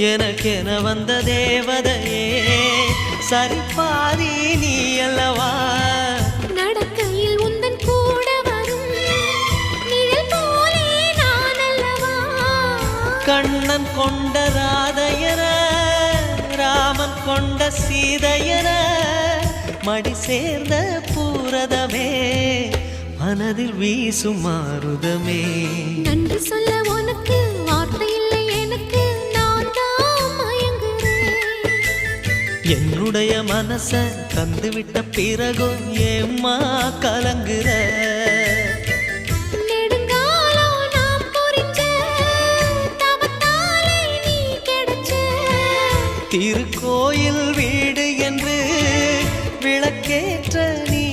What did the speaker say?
எனக்கென வந்த தேவதையே சரிபாதி நீ அல்லவா நடக்கையில் உந்தன் கூட வரும் நிழல் போலே நான் அல்லவா கண்ணன் கொண்ட ராதையர ராமன் கொண்ட சீதையர மடி சேர்ந்த பூரதமே மனதில் வீசும் மாருதமே நன்றி சொல்ல உனக்கு வார்த்தை இல்லை எனக்கு நான் தான் மயங்குறேன் என்னுடைய மனச தந்துவிட்ட பிறகும் ஏம்மா கலங்குற